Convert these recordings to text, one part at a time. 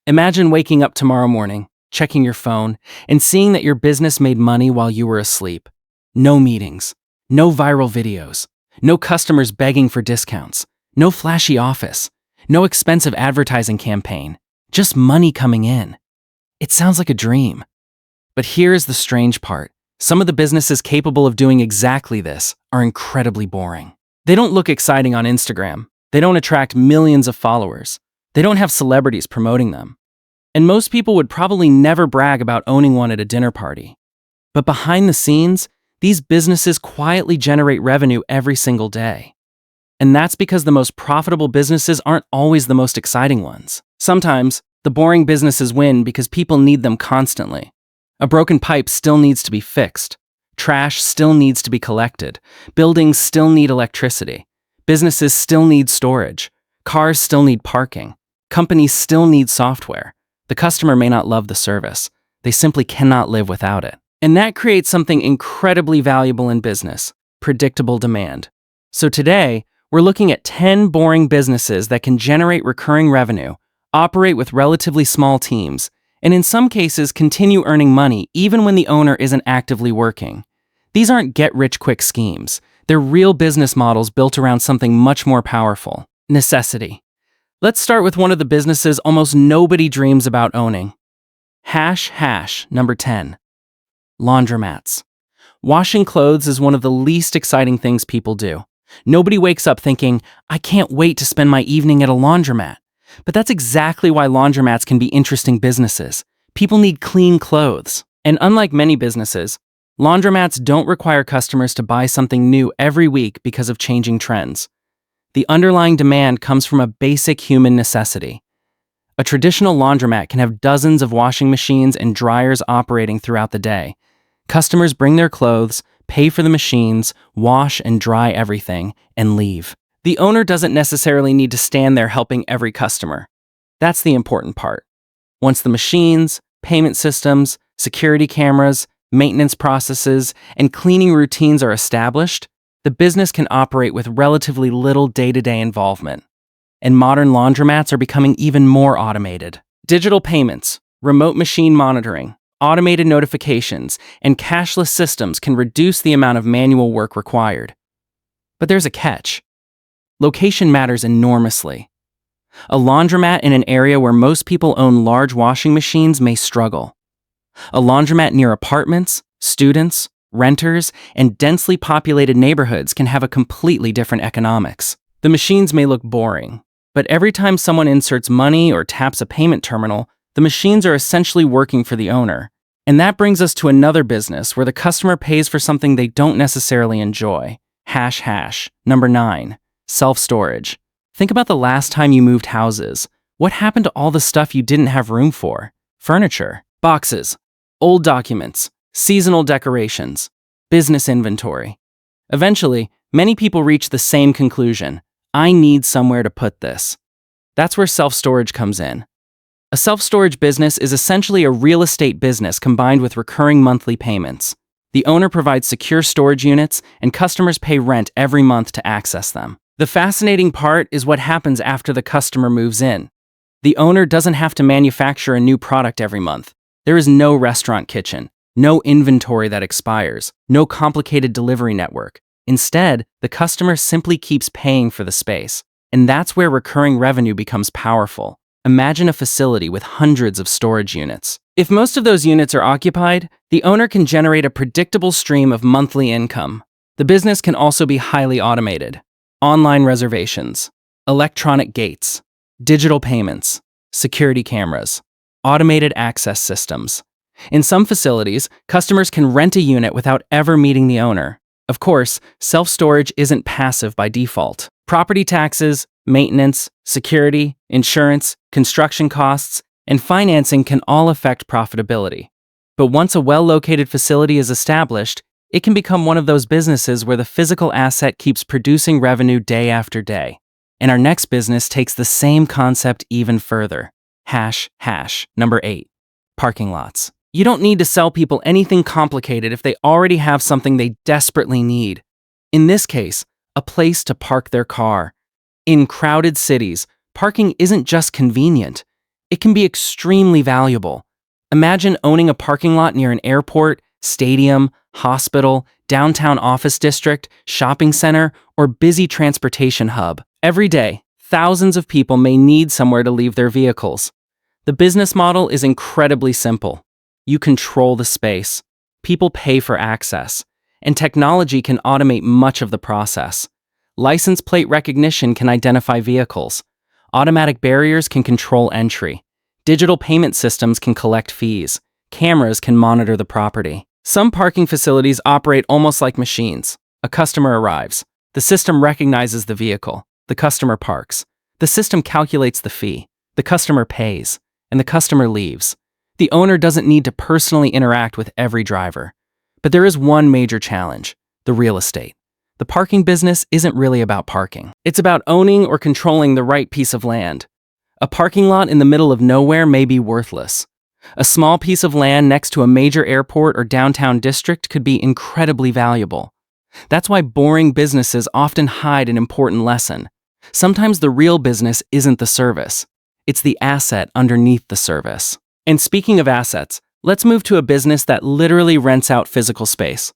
Imagine waking up tomorrow morning, checking your phone, and seeing that your business made money while you were asleep. No meetings, no viral videos, no customers begging for discounts, no flashy office, no expensive advertising campaign, just money coming in. It sounds like a dream. But here's the strange part. Some of the businesses capable of doing exactly this are incredibly boring. They don't look exciting on Instagram. They don't attract millions of followers. They don't have celebrities promoting them. And most people would probably never brag about owning one at a dinner party. But behind the scenes, these businesses quietly generate revenue every single day. And that's because the most profitable businesses aren't always the most exciting ones. Sometimes, the boring businesses win because people need them constantly. A broken pipe still needs to be fixed. Trash still needs to be collected. Buildings still need electricity. Businesses still need storage. Cars still need parking. Companies still need software. The customer may not love the service. They simply cannot live without it. And that creates something incredibly valuable in business: predictable demand. So today, we're looking at 10 boring businesses that can generate recurring revenue, operate with relatively small teams, and in some cases continue earning money even when the owner isn't actively working. These aren't get-rich-quick schemes. They're real business models built around something much more powerful: necessity. Let's start with one of the businesses almost nobody dreams about owning. Number 10. Laundromats. Washing clothes is one of the least exciting things people do. Nobody wakes up thinking, "I can't wait to spend my evening at a laundromat." But that's exactly why laundromats can be interesting businesses. People need clean clothes. And unlike many businesses, laundromats don't require customers to buy something new every week because of changing trends. The underlying demand comes from a basic human necessity. A traditional laundromat can have dozens of washing machines and dryers operating throughout the day. Customers bring their clothes, pay for the machines, wash and dry everything, and leave. The owner doesn't necessarily need to stand there helping every customer. That's the important part. Once the machines, payment systems, security cameras, maintenance processes, and cleaning routines are established, the business can operate with relatively little day-to-day involvement. And modern laundromats are becoming even more automated. Digital payments, remote machine monitoring, automated notifications, and cashless systems can reduce the amount of manual work required. But there's a catch. Location matters enormously. A laundromat in an area where most people own large washing machines may struggle. A laundromat near apartments, students, renters, and densely populated neighborhoods can have a completely different economics. The machines may look boring, but every time someone inserts money or taps a payment terminal, the machines are essentially working for the owner. And that brings us to another business where the customer pays for something they don't necessarily enjoy. Number 9. Self-storage. Think about the last time you moved houses. What happened to all the stuff you didn't have room for? Furniture, boxes, old documents, seasonal decorations, business inventory. Eventually, many people reach the same conclusion: I need somewhere to put this. That's where self-storage comes in. A self-storage business is essentially a real estate business combined with recurring monthly payments. The owner provides secure storage units, and customers pay rent every month to access them. The fascinating part is what happens after the customer moves in. The owner doesn't have to manufacture a new product every month. There is no restaurant kitchen, no inventory that expires, no complicated delivery network. Instead, the customer simply keeps paying for the space. And that's where recurring revenue becomes powerful. Imagine a facility with hundreds of storage units. If most of those units are occupied, the owner can generate a predictable stream of monthly income. The business can also be highly automated. Online reservations, electronic gates, digital payments, security cameras, automated access systems. In some facilities, customers can rent a unit without ever meeting the owner. Of course, self-storage isn't passive by default. Property taxes, maintenance, security, insurance, construction costs, and financing can all affect profitability. But once a well-located facility is established, it can become one of those businesses where the physical asset keeps producing revenue day after day. And our next business takes the same concept even further. Number 8. Parking lots. You don't need to sell people anything complicated if they already have something they desperately need. In this case, a place to park their car. In crowded cities, parking isn't just convenient. It can be extremely valuable. Imagine owning a parking lot near an airport, stadium, hospital, downtown office district, shopping center, or busy transportation hub. Every day, thousands of people may need somewhere to leave their vehicles. The business model is incredibly simple. You control the space, people pay for access, and technology can automate much of the process. License plate recognition can identify vehicles. Automatic barriers can control entry. Digital payment systems can collect fees. Cameras can monitor the property. Some parking facilities operate almost like machines. A customer arrives. The system recognizes the vehicle. The customer parks. The system calculates the fee. The customer pays. And the customer leaves. The owner doesn't need to personally interact with every driver. But there is one major challenge: the real estate. The parking business isn't really about parking. It's about owning or controlling the right piece of land. A parking lot in the middle of nowhere may be worthless. A small piece of land next to a major airport or downtown district could be incredibly valuable. That's why boring businesses often hide an important lesson. Sometimes the real business isn't the service. It's the asset underneath the service. And speaking of assets, let's move to a business that literally rents out physical space.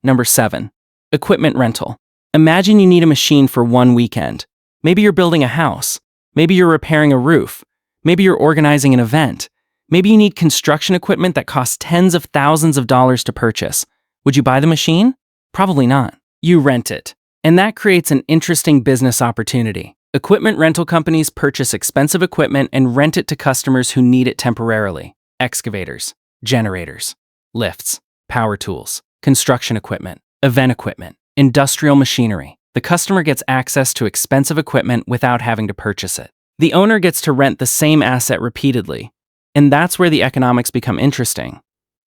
Number 7. Equipment rental. Imagine you need a machine for one weekend. Maybe you're building a house. Maybe you're repairing a roof. Maybe you're organizing an event. Maybe you need construction equipment that costs tens of thousands of dollars to purchase. Would you buy the machine? Probably not. You rent it. And that creates an interesting business opportunity. Equipment rental companies purchase expensive equipment and rent it to customers who need it temporarily. Excavators, generators, lifts, power tools, construction equipment, event equipment, industrial machinery. The customer gets access to expensive equipment without having to purchase it. The owner gets to rent the same asset repeatedly, and that's where the economics become interesting.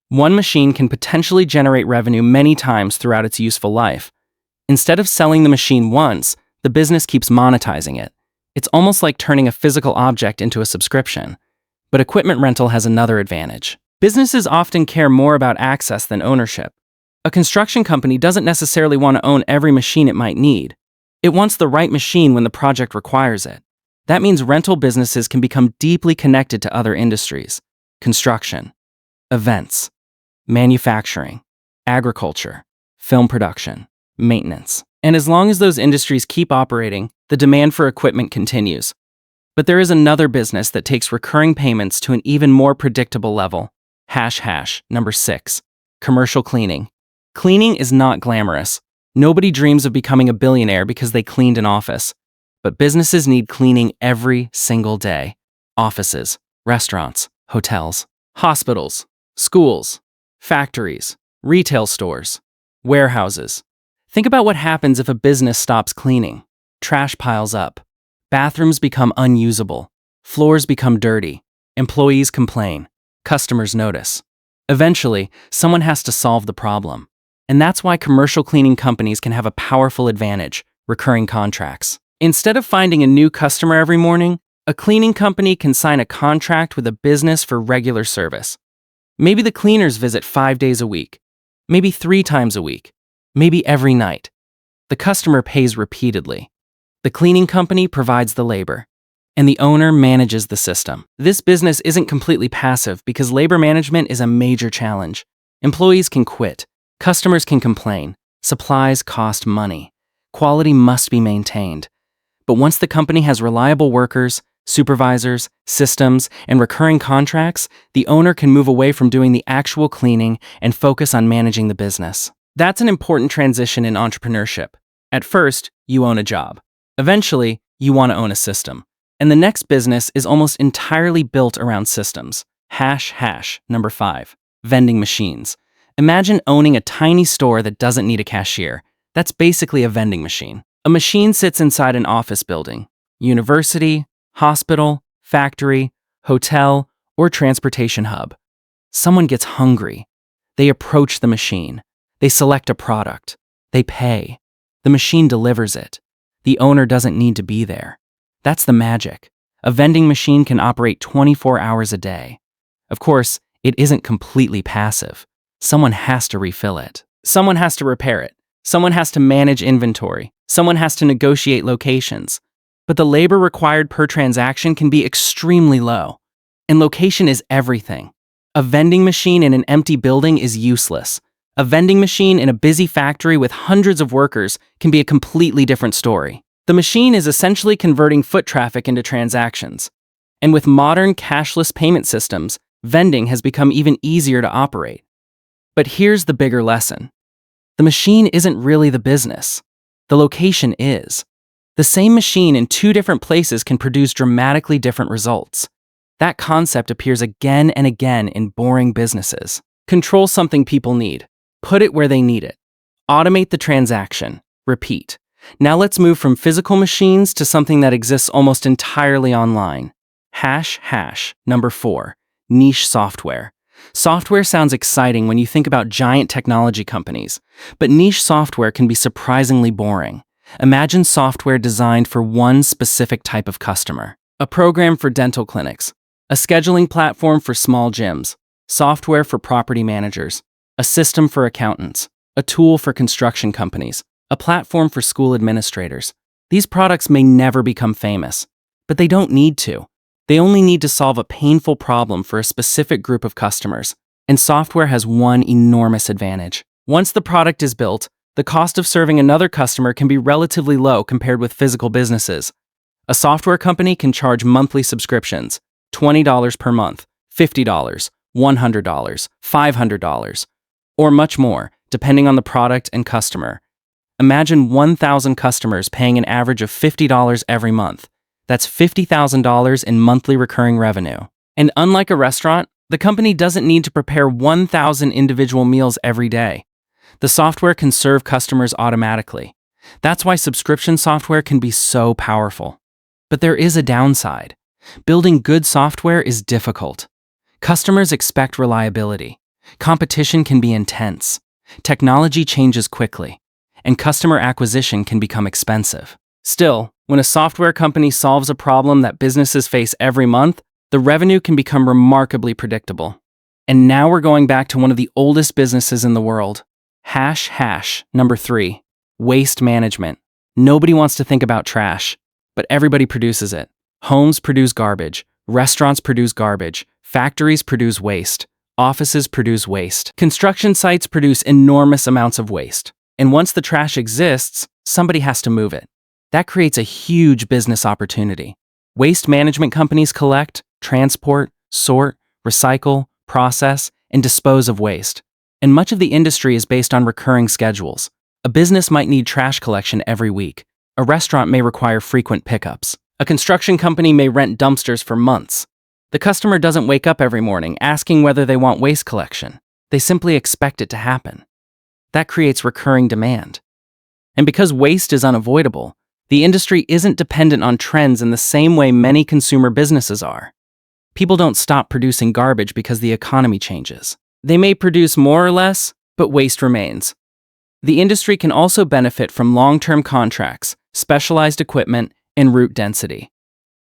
One machine can potentially generate revenue many times throughout its useful life. Instead of selling the machine once, the business keeps monetizing it. It's almost like turning a physical object into a subscription. But equipment rental has another advantage. Businesses often care more about access than ownership. A construction company doesn't necessarily want to own every machine it might need. It wants the right machine when the project requires it. That means rental businesses can become deeply connected to other industries: construction, events, manufacturing, agriculture, film production, maintenance. And as long as those industries keep operating, the demand for equipment continues. But there is another business that takes recurring payments to an even more predictable level. Number 6. Commercial cleaning. Cleaning is not glamorous. Nobody dreams of becoming a billionaire because they cleaned an office. But businesses need cleaning every single day. Offices, restaurants, hotels, hospitals, schools, factories, retail stores, warehouses. Think about what happens if a business stops cleaning. Trash piles up. Bathrooms become unusable. Floors become dirty. Employees complain. Customers notice. Eventually, someone has to solve the problem. And that's why commercial cleaning companies can have a powerful advantage: recurring contracts. Instead of finding a new customer every morning, a cleaning company can sign a contract with a business for regular service. Maybe the cleaners visit 5 days a week, maybe 3 times a week, maybe every night. The customer pays repeatedly. The cleaning company provides the labor, and the owner manages the system. This business isn't completely passive because labor management is a major challenge. Employees can quit, customers can complain, supplies cost money, quality must be maintained. But once the company has reliable workers, supervisors, systems, and recurring contracts, the owner can move away from doing the actual cleaning and focus on managing the business. That's an important transition in entrepreneurship. At first, you own a job. Eventually, you want to own a system. And the next business is almost entirely built around systems. Number 5. Vending machines. Imagine owning a tiny store that doesn't need a cashier. That's basically a vending machine. A machine sits inside an office building, university, hospital, factory, hotel, or transportation hub. Someone gets hungry. They approach the machine. They select a product. They pay. The machine delivers it. The owner doesn't need to be there. That's the magic. A vending machine can operate 24 hours a day. Of course, it isn't completely passive. Someone has to refill it. Someone has to repair it. Someone has to manage inventory. Someone has to negotiate locations. but the labor required per transaction can be extremely low. And location is everything. A vending machine in an empty building is useless. A vending machine in a busy factory with hundreds of workers can be a completely different story. The machine is essentially converting foot traffic into transactions. And with modern cashless payment systems, vending has become even easier to operate. But here's the bigger lesson. The machine isn't really the business. The location is. The same machine in two different places can produce dramatically different results. That concept appears again and again in boring businesses. Control something people need. Put it where they need it. Automate the transaction. Repeat. Now let's move from physical machines to something that exists almost entirely online. Number 4. Niche software. Software sounds exciting when you think about giant technology companies, but niche software can be surprisingly boring. Imagine software designed for one specific type of customer. A program for dental clinics, a scheduling platform for small gyms, software for property managers, a system for accountants, a tool for construction companies, a platform for school administrators. These products may never become famous, but they don't need to. They only need to solve a painful problem for a specific group of customers, and software has one enormous advantage. Once the product is built, the cost of serving another customer can be relatively low compared with physical businesses. A software company can charge monthly subscriptions, $20 per month, $50, $100, $500, or much more, depending on the product and customer. Imagine 1,000 customers paying an average of $50 every month. That's $50,000 in monthly recurring revenue. And unlike a restaurant, the company doesn't need to prepare 1,000 individual meals every day. The software can serve customers automatically. That's why subscription software can be so powerful. But there is a downside. Building good software is difficult. Customers expect reliability. Competition can be intense. Technology changes quickly, and customer acquisition can become expensive. Still, when a software company solves a problem that businesses face every month, the revenue can become remarkably predictable. And now we're going back to one of the oldest businesses in the world. Number 3. Waste management. Nobody wants to think about trash, but everybody produces it. Homes produce garbage. Restaurants produce garbage. Factories produce waste. Offices produce waste. Construction sites produce enormous amounts of waste. And once the trash exists, somebody has to move it. That creates a huge business opportunity. Waste management companies collect, transport, sort, recycle, process, and dispose of waste. And much of the industry is based on recurring schedules. A business might need trash collection every week. A restaurant may require frequent pickups. A construction company may rent dumpsters for months. The customer doesn't wake up every morning asking whether they want waste collection. They simply expect it to happen. That creates recurring demand. And because waste is unavoidable, the industry isn't dependent on trends in the same way many consumer businesses are. People don't stop producing garbage because the economy changes. They may produce more or less, but waste remains. The industry can also benefit from long-term contracts, specialized equipment, and route density.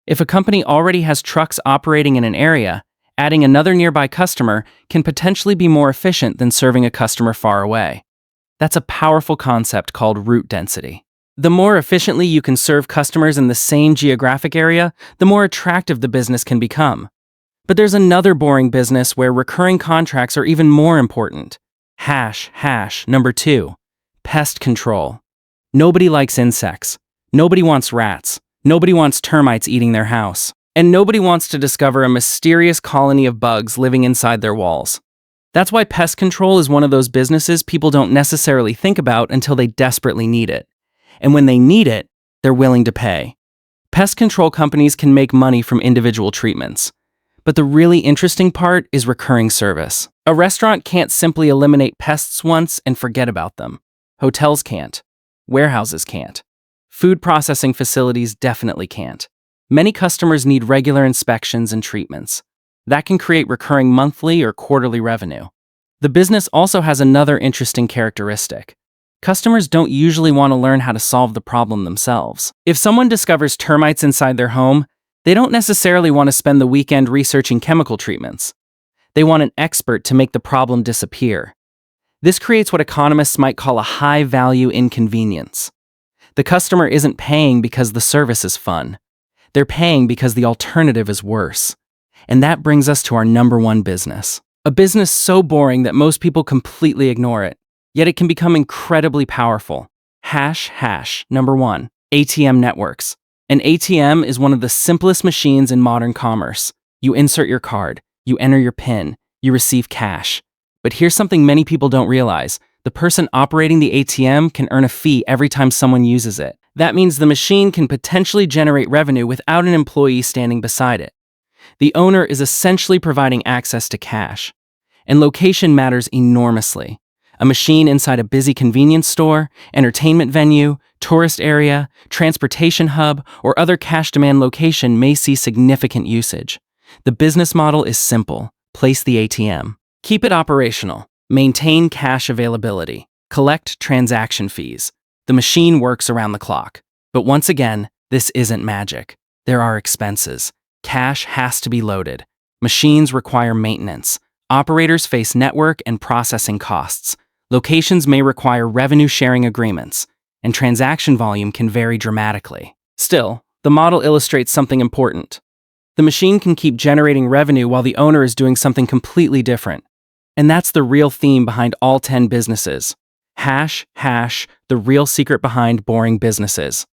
If a company already has trucks operating in an area, adding another nearby customer can potentially be more efficient than serving a customer far away. That's a powerful concept called route density. The more efficiently you can serve customers in the same geographic area, the more attractive the business can become. But there's another boring business where recurring contracts are even more important. Number 2. Pest control. Nobody likes insects. Nobody wants rats. Nobody wants termites eating their house. And nobody wants to discover a mysterious colony of bugs living inside their walls. That's why pest control is one of those businesses people don't necessarily think about until they desperately need it. And when they need it, they're willing to pay. Pest control companies can make money from individual treatments. But the really interesting part is recurring service. A restaurant can't simply eliminate pests once and forget about them. Hotels can't. Warehouses can't. Food processing facilities definitely can't. Many customers need regular inspections and treatments. That can create recurring monthly or quarterly revenue. The business also has another interesting characteristic. Customers don't usually want to learn how to solve the problem themselves. If someone discovers termites inside their home, they don't necessarily want to spend the weekend researching chemical treatments. They want an expert to make the problem disappear. This creates what economists might call a high-value inconvenience. The customer isn't paying because the service is fun. They're paying because the alternative is worse. And that brings us to our number one business. A business so boring that most people completely ignore it, yet it can become incredibly powerful. Number one, ATM networks. An ATM is one of the simplest machines in modern commerce. You insert your card, you enter your PIN, you receive cash. But here's something many people don't realize. The person operating the ATM can earn a fee every time someone uses it. That means the machine can potentially generate revenue without an employee standing beside it. The owner is essentially providing access to cash. And location matters enormously. A machine inside a busy convenience store, entertainment venue, tourist area, transportation hub, or other cash demand location may see significant usage. The business model is simple. Place the ATM. Keep it operational. Maintain cash availability. Collect transaction fees. The machine works around the clock. But once again, this isn't magic. There are expenses. Cash has to be loaded. Machines require maintenance. Operators face network and processing costs. Locations may require revenue-sharing agreements, and transaction volume can vary dramatically. Still, the model illustrates something important. The machine can keep generating revenue while the owner is doing something completely different. And that's the real theme behind all 10 businesses. The real secret behind boring businesses.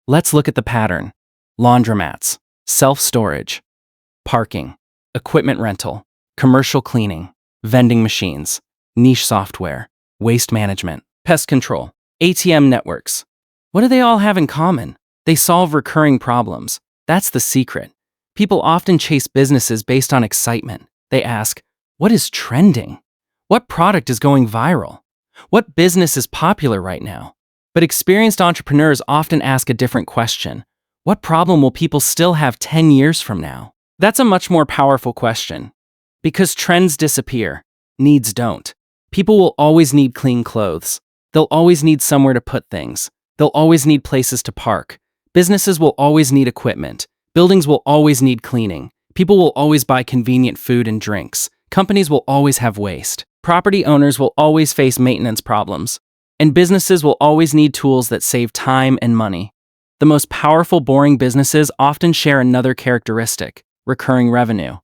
Let's look at the pattern. Laundromats, self-storage, parking, equipment rental, commercial cleaning, vending machines, niche software, waste management, pest control, ATM networks. What do they all have in common? They solve recurring problems. That's the secret. People often chase businesses based on excitement. They ask, what is trending? What product is going viral? What business is popular right now? But experienced entrepreneurs often ask a different question. What problem will people still have 10 years from now? That's a much more powerful question. Because trends disappear, needs don't. People will always need clean clothes. They'll always need somewhere to put things. They'll always need places to park. Businesses will always need equipment. Buildings will always need cleaning. People will always buy convenient food and drinks. Companies will always have waste. Property owners will always face maintenance problems. And businesses will always need tools that save time and money. The most powerful, boring businesses often share another characteristic: recurring revenue.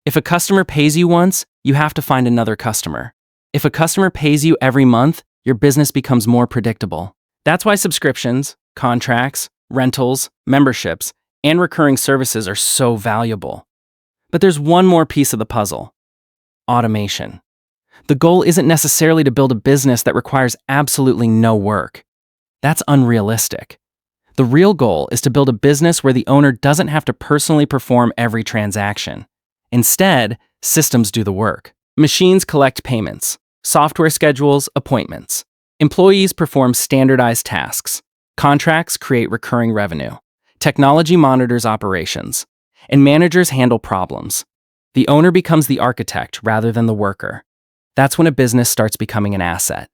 If a customer pays you once, you have to find another customer. If a customer pays you every month, your business becomes more predictable. That's why subscriptions, contracts, rentals, memberships, and recurring services are so valuable. But there's one more piece of the puzzle: automation. The goal isn't necessarily to build a business that requires absolutely no work. That's unrealistic. The real goal is to build a business where the owner doesn't have to personally perform every transaction. Instead, systems do the work. Machines collect payments. Software schedules appointments. Employees perform standardized tasks. Contracts create recurring revenue. Technology monitors operations. And managers handle problems. The owner becomes the architect rather than the worker. That's when a business starts becoming an asset.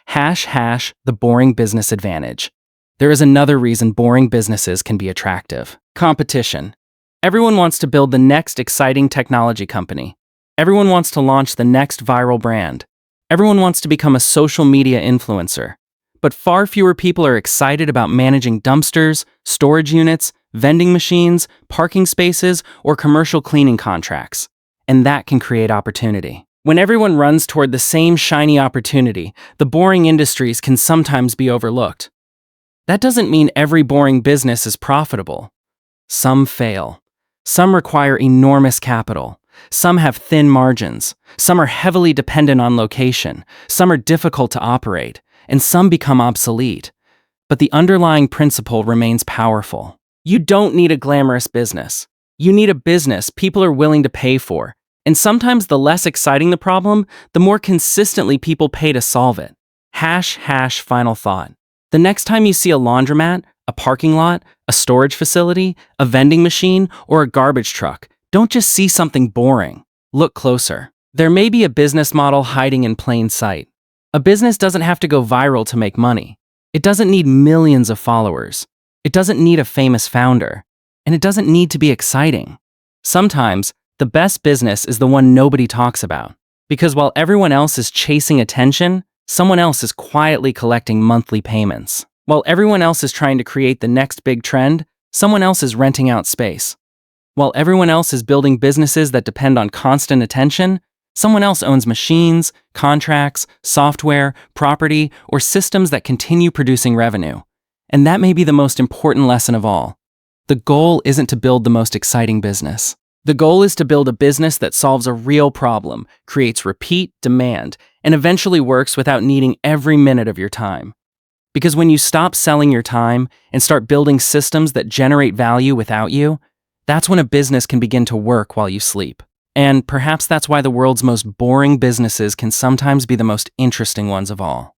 The boring business advantage. There is another reason boring businesses can be attractive: competition. Everyone wants to build the next exciting technology company. Everyone wants to launch the next viral brand. Everyone wants to become a social media influencer. But far fewer people are excited about managing dumpsters, storage units, vending machines, parking spaces, or commercial cleaning contracts. And that can create opportunity. When everyone runs toward the same shiny opportunity, the boring industries can sometimes be overlooked. That doesn't mean every boring business is profitable. Some fail. Some require enormous capital. Some have thin margins. Some are heavily dependent on location. Some are difficult to operate. And some become obsolete. But the underlying principle remains powerful. You don't need a glamorous business. You need a business people are willing to pay for. And sometimes the less exciting the problem, the more consistently people pay to solve it. Final thought. The next time you see a laundromat, a parking lot, a storage facility, a vending machine, or a garbage truck, don't just see something boring. Look closer. There may be a business model hiding in plain sight. A business doesn't have to go viral to make money. It doesn't need millions of followers. It doesn't need a famous founder. And it doesn't need to be exciting. Sometimes, the best business is the one nobody talks about. Because while everyone else is chasing attention, someone else is quietly collecting monthly payments. While everyone else is trying to create the next big trend, someone else is renting out space. While everyone else is building businesses that depend on constant attention, someone else owns machines, contracts, software, property, or systems that continue producing revenue. And that may be the most important lesson of all. The goal isn't to build the most exciting business. The goal is to build a business that solves a real problem, creates repeat demand, and eventually works without needing every minute of your time. Because when you stop selling your time and start building systems that generate value without you, that's when a business can begin to work while you sleep. And perhaps that's why the world's most boring businesses can sometimes be the most interesting ones of all.